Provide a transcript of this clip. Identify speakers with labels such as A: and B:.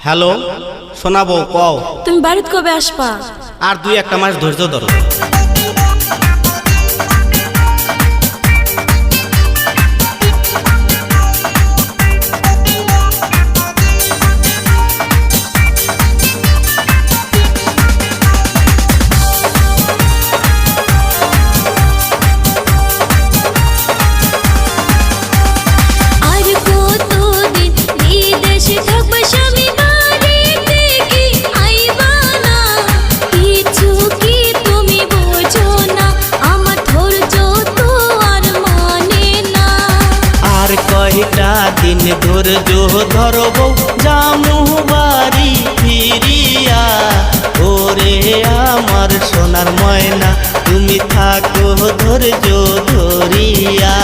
A: Hello শোনাবো কও।
B: তুমি বাড়িতে কবে আসবা?
A: আর 2-1 মাস ধৈর্য ধরো। কয়টা দিন ধৈর্য ধরবো জামু বাড়ি ফিরিয়া। ওরে আমার সোনার ময়না তুমি থাকো ধৈর্য ধরিয়া।